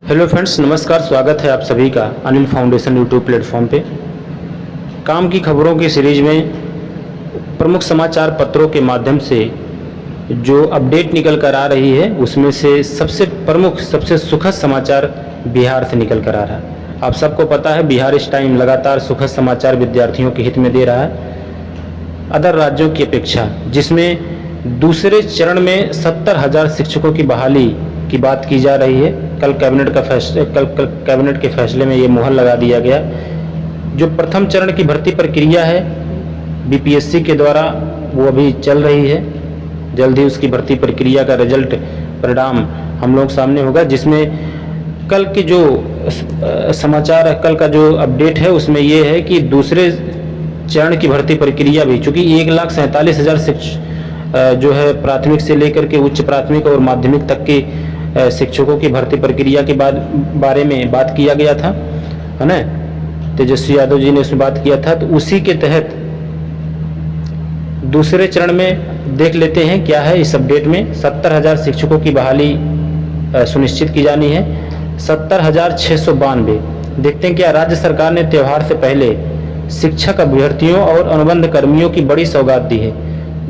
Hello friends, नमस्कार। स्वागत है आप सभी का अनिल फाउंडेशन यूट्यूब प्लेटफॉर्म पे। काम की खबरों की सीरीज में प्रमुख समाचार पत्रों के माध्यम से जो अपडेट निकल कर आ रही है, उसमें से सबसे प्रमुख, सबसे सुखद समाचार बिहार से निकल कर आ रहा है। आप सबको पता है, बिहार इस टाइम लगातार सुखद समाचार विद्यार्थियों के हित में दे रहा है अदर राज्यों की अपेक्षा, जिसमें दूसरे चरण में 70,000 शिक्षकों की बहाली की बात की जा रही है। कल कैबिनेट के फैसले में ये मुहर लगा दिया गया। जो प्रथम चरण की भर्ती प्रक्रिया है बीपीएससी के द्वारा, वो अभी चल रही है। जल्द ही उसकी भर्ती प्रक्रिया का रिजल्ट, परिणाम हम लोग सामने होगा, जिसमें कल की जो समाचार, कल का जो अपडेट है उसमें ये है कि दूसरे चरण की भर्ती प्रक्रिया भी, चूँकि 1,47,000 जो है प्राथमिक से लेकर के उच्च प्राथमिक और माध्यमिक तक के शिक्षकों की भर्ती प्रक्रिया के बारे में बात किया गया था, है ना। तेजस्वी यादव जी ने उसमें बात किया था, तो उसी के तहत दूसरे चरण में देख लेते हैं क्या है इस अपडेट में। 70,000 शिक्षकों की बहाली सुनिश्चित की जानी है। 70,692। देखते हैं क्या राज्य सरकार ने त्यौहार से पहले शिक्षक अभ्यर्थियों और अनुबंध कर्मियों की बड़ी सौगात दी है।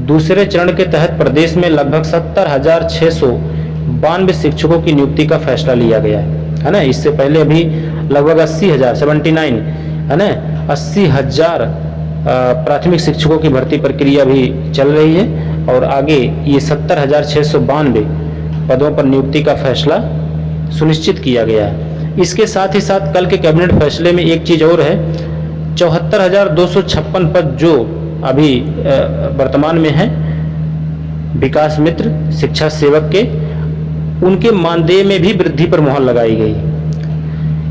दूसरे चरण के तहत प्रदेश में लगभग 70,692 शिक्षकों की नियुक्ति का फैसला लिया गया है ना। इससे पहले अभी लगभग 80,000 79 है ना, 80,000 प्राथमिक शिक्षकों की भर्ती प्रक्रिया भी चल रही है और आगे ये 70,692 पदों पर नियुक्ति का फैसला सुनिश्चित किया गया है। इसके साथ ही साथ कल के कैबिनेट फैसले में एक चीज़ और है, 74,256 पद जो अभी वर्तमान में हैं विकास मित्र शिक्षा सेवक के, उनके मानदेय में भी वृद्धि पर मुहर लगाई गई।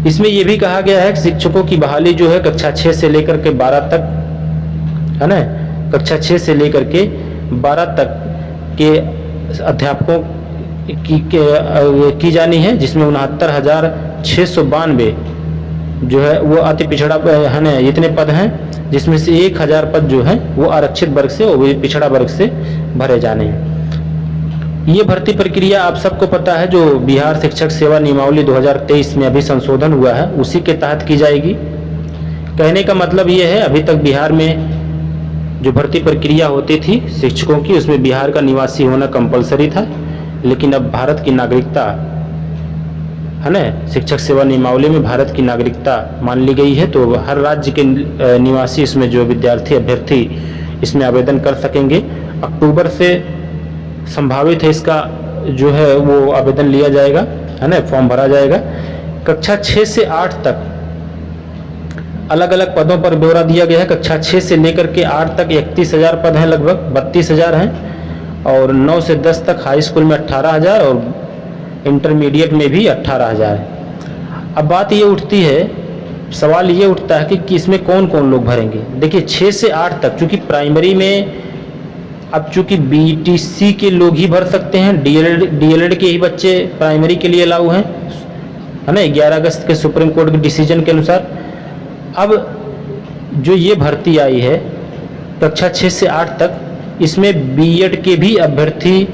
इसमें यह भी कहा गया है कि शिक्षकों की बहाली जो है कक्षा 6 से लेकर के 12 तक, है ना, कक्षा 6 से लेकर के 12 तक के अध्यापकों की जानी है, जिसमें 69,692 जो है वो अति पिछड़ा, है ना, इतने पद हैं, जिसमें से 1,000 पद जो हैं वो आरक्षित वर्ग से और पिछड़ा वर्ग से भरे जाने हैं। ये भर्ती प्रक्रिया आप सबको पता है, जो बिहार शिक्षक सेवा नियमावली 2023 में अभी संशोधन हुआ है, उसी के तहत की जाएगी। कहने का मतलब ये है, अभी तक बिहार में जो भर्ती प्रक्रिया होती थी शिक्षकों की, उसमें बिहार का निवासी होना कंपलसरी था, लेकिन अब भारत की नागरिकता, है ना, शिक्षक सेवा नियमावली में भारत की नागरिकता मान ली गई है। तो हर राज्य के निवासी इसमें जो विद्यार्थी अभ्यर्थी इसमें आवेदन कर सकेंगे। अक्टूबर से संभावित है इसका जो है वो आवेदन लिया जाएगा, है ना, फॉर्म भरा जाएगा। कक्षा 6 से 8 तक अलग अलग पदों पर ब्यौरा दिया गया है। कक्षा 6 से लेकर के 8 तक 31,000 पद हैं, लगभग 32,000 हैं, और 9 से 10 तक हाई स्कूल में 18,000 और इंटरमीडिएट में भी 18,000 है। अब बात ये उठती है, सवाल ये उठता है कि इसमें कौन कौन लोग भरेंगे। देखिए 6 से 8 तक, चूँकि प्राइमरी में अब चूँकि बीटीसी के लोग ही भर सकते हैं, डीएलएड के ही बच्चे प्राइमरी के लिए अलाउ हैं, है ना, 11 अगस्त के सुप्रीम कोर्ट के डिसीजन के अनुसार। अब जो ये भर्ती आई है कक्षा 6 से 8 तक, इसमें बीएड के भी अभ्यर्थी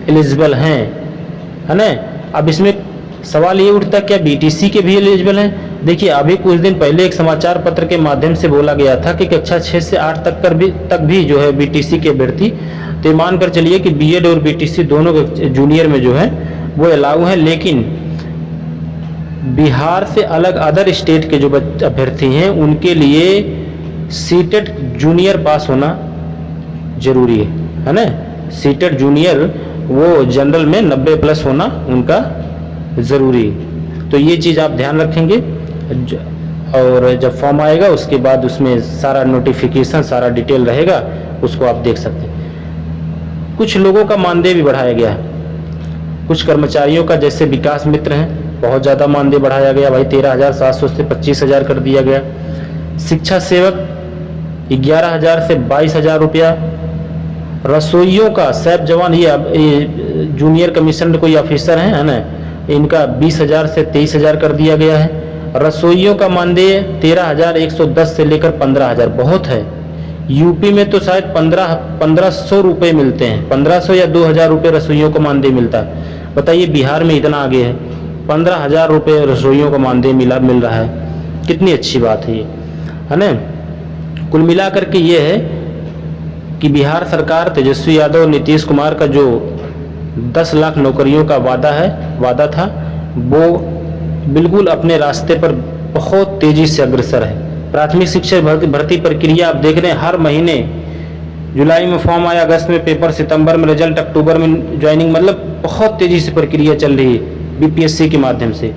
एलिजिबल हैं, है ना। अब इसमें सवाल ये उठता है क्या बीटीसी के भी एलिजिबल हैं। देखिए अभी कुछ दिन पहले एक समाचार पत्र के माध्यम से बोला गया था कि कक्षा 6 से 8 तक भी जो है बीटीसी के अभ्यर्थी, तो मान कर चलिए कि बीएड और बीटीसी दोनों के जूनियर में जो है वो अलाउ हैं। लेकिन बिहार से अलग अदर स्टेट के जो अभ्यर्थी हैं उनके लिए सीटेट जूनियर पास होना जरूरी है ना। सीटेट जूनियर वो जनरल में 90+ होना उनका ज़रूरी है। तो ये चीज़ आप ध्यान रखेंगे, और जब फॉर्म आएगा उसके बाद उसमें सारा नोटिफिकेशन, सारा डिटेल रहेगा, उसको आप देख सकते हैं। कुछ लोगों का मानदेय भी बढ़ाया गया है, कुछ कर्मचारियों का, जैसे विकास मित्र हैं, बहुत ज़्यादा मानदेय बढ़ाया गया भाई, 13,700 से 25,000 कर दिया गया। शिक्षा सेवक 11,000 से 22,000 रुपया। रसोइयों का सैफ जवान, ये जूनियर कमीशन कोई ऑफिसर हैं, है ना, इनका 20,000 से 23,000 कर दिया गया है। रसोइयों का मानदेय 13,110 से लेकर 15,000, बहुत है। यूपी में तो शायद 1500 रुपये मिलते हैं, 1500 या 2,000 रुपये रसोइयों को मानदेय मिलता है। बताइए बिहार में इतना आगे है, 15,000 रुपये रसोइयों का मानदेय मिल रहा है। कितनी अच्छी बात है ये, है ना। कुल मिलाकर के ये है कि बिहार सरकार तेजस्वी यादव और नीतीश कुमार का जो 10 लाख नौकरियों का वादा था, वो बिल्कुल अपने रास्ते पर बहुत तेजी से अग्रसर है। प्राथमिक शिक्षक भर्ती प्रक्रिया आप देख रहे हैं, हर महीने जुलाई में फॉर्म आया, अगस्त में पेपर, सितंबर में रिजल्ट, अक्टूबर में ज्वाइनिंग, मतलब बहुत तेजी से प्रक्रिया चल रही है बीपीएससी के माध्यम से।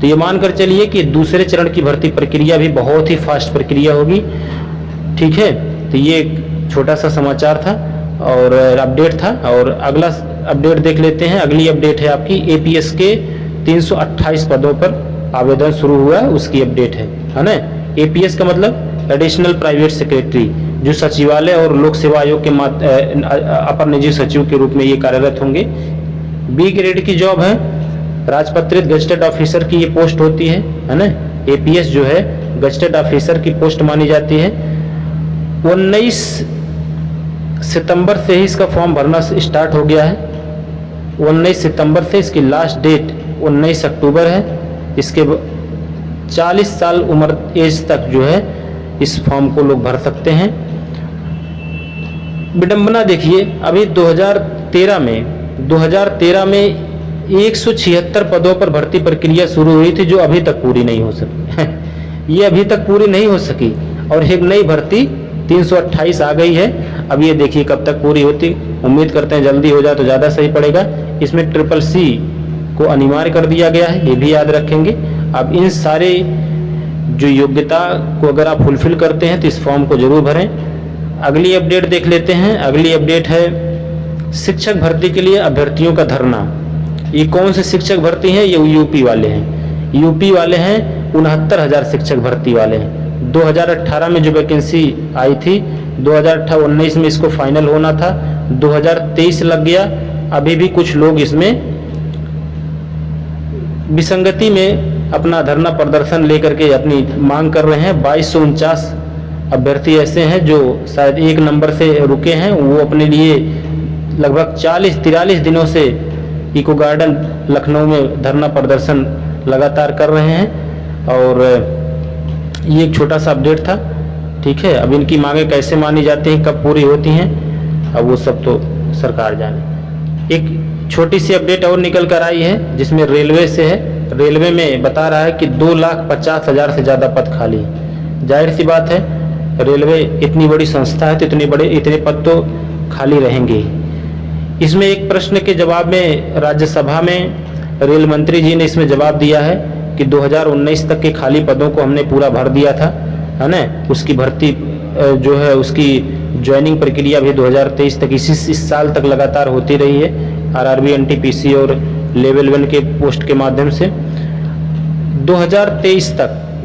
तो ये मानकर चलिए कि दूसरे चरण की भर्ती प्रक्रिया भी बहुत ही फास्ट प्रक्रिया होगी, ठीक है। तो ये एक छोटा सा समाचार था और अपडेट था। और अगला अपडेट देख लेते हैं। अगली अपडेट है आपकी एपीएस के 328 पदों पर आवेदन शुरू हुआ है, उसकी अपडेट है ना। एपीएस का मतलब एडिशनल प्राइवेट सेक्रेटरी, जो सचिवालय और लोक सेवा आयोग के अपर निजी सचिव के रूप में ये कार्यरत होंगे। बी ग्रेड की जॉब है, राजपत्रित गजेटेड ऑफिसर की ये पोस्ट होती है ना। एपीएस जो है गजेटेड ऑफिसर की पोस्ट मानी जाती है। 19 सितंबर से ही इसका फॉर्म भरना स्टार्ट हो गया है। 19 सितंबर से, इसकी लास्ट डेट 19 अक्टूबर है। इसके 40 साल उम्र एज तक जो है इस फॉर्म को लोग भर सकते हैं। विडंबना देखिए, अभी 2013 में 176 पदों पर भर्ती प्रक्रिया शुरू हुई थी, जो अभी तक पूरी नहीं हो सकी। ये अभी तक पूरी नहीं हो सकी और एक नई भर्ती 328 आ गई है। अब ये देखिए कब तक पूरी होती, उम्मीद करते हैं जल्दी हो जाए तो ज़्यादा सही पड़ेगा। इसमें CCC को अनिवार्य कर दिया गया है, ये भी याद रखेंगे। अब इन सारे जो योग्यता को अगर आप फुलफिल करते हैं तो इस फॉर्म को जरूर भरें। अगली अपडेट देख लेते हैं। अगली अपडेट है शिक्षक भर्ती के लिए अभ्यर्थियों का धरना। ये कौन से शिक्षक भर्ती हैं? ये यूपी वाले हैं। यूपी वाले हैं 69,000 शिक्षक भर्ती वाले हैं। 2018 में जो वैकेंसी आई थी, 2018-19 में इसको फाइनल होना था, 2023 लग गया। अभी भी कुछ लोग इसमें विसंगति में अपना धरना प्रदर्शन लेकर के अपनी मांग कर रहे हैं। 2249 अभ्यर्थी ऐसे हैं जो शायद 1 नंबर से रुके हैं। वो अपने लिए लगभग 40-43 दिनों से इको गार्डन लखनऊ में धरना प्रदर्शन लगातार कर रहे हैं। और ये एक छोटा सा अपडेट था, ठीक है। अब इनकी मांगे कैसे मानी जाती हैं, कब पूरी होती हैं, अब वो सब तो सरकार जाने। एक छोटी सी अपडेट और निकल कर आई है जिसमें रेलवे से है। रेलवे में बता रहा है कि 2,50,000 से ज़्यादा पद खाली है। जाहिर सी बात है, रेलवे इतनी बड़ी संस्था है तो इतने पद तो खाली रहेंगे। इसमें एक प्रश्न के जवाब में राज्यसभा में रेल मंत्री जी ने इसमें जवाब दिया है कि 2019 तक के खाली पदों को हमने पूरा भर दिया था, है ना। उसकी भर्ती जो है, उसकी ज्वाइनिंग प्रक्रिया भी 2023 तक इस साल तक लगातार होती रही है। आरआरबी, एनटीपीसी और लेवल 1 के पोस्ट के माध्यम से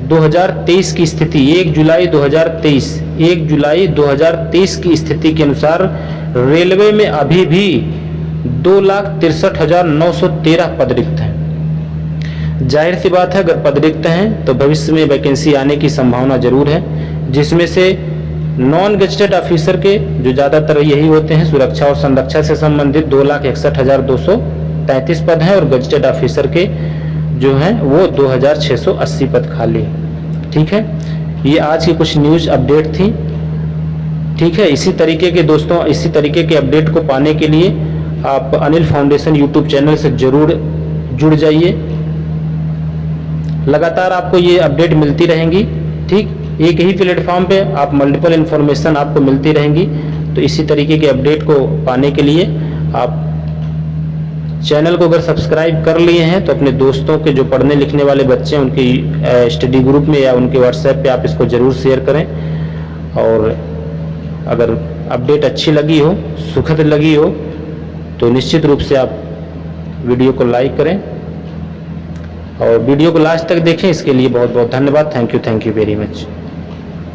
2023 की स्थिति 1 जुलाई 2023 की स्थिति के अनुसार रेलवे में अभी भी 2,63,913 पद रिक्त हैं। जाहिर सी बात है, अगर पद रिक्त हैं तो भविष्य में वैकेंसी आने की संभावना जरूर है, जिसमें से नॉन गजेटेड ऑफिसर के जो ज़्यादातर यही होते हैं, सुरक्षा और संरक्षा से संबंधित 2,61,233 पद हैं और गजेटेड ऑफिसर के जो हैं वो 2,680 पद खाली हैं, ठीक है। ये आज की कुछ न्यूज़ अपडेट थी, ठीक है। इसी तरीके के दोस्तों, इसी तरीके के अपडेट को पाने के लिए आप अनिल फाउंडेशन यूट्यूब चैनल से जरूर जुड़ जाइए। लगातार आपको ये अपडेट मिलती रहेंगी, ठीक। एक ही प्लेटफॉर्म पे आप मल्टीपल इन्फॉर्मेशन आपको मिलती रहेंगी। तो इसी तरीके के अपडेट को पाने के लिए आप चैनल को अगर सब्सक्राइब कर लिए हैं तो अपने दोस्तों के जो पढ़ने लिखने वाले बच्चे हैं उनकी स्टडी ग्रुप में या उनके व्हाट्सएप पे आप इसको ज़रूर शेयर करें। और अगर अपडेट अच्छी लगी हो, सुखद लगी हो, तो निश्चित रूप से आप वीडियो को लाइक करें और वीडियो को लास्ट तक देखें। इसके लिए बहुत बहुत धन्यवाद। Thank you very much.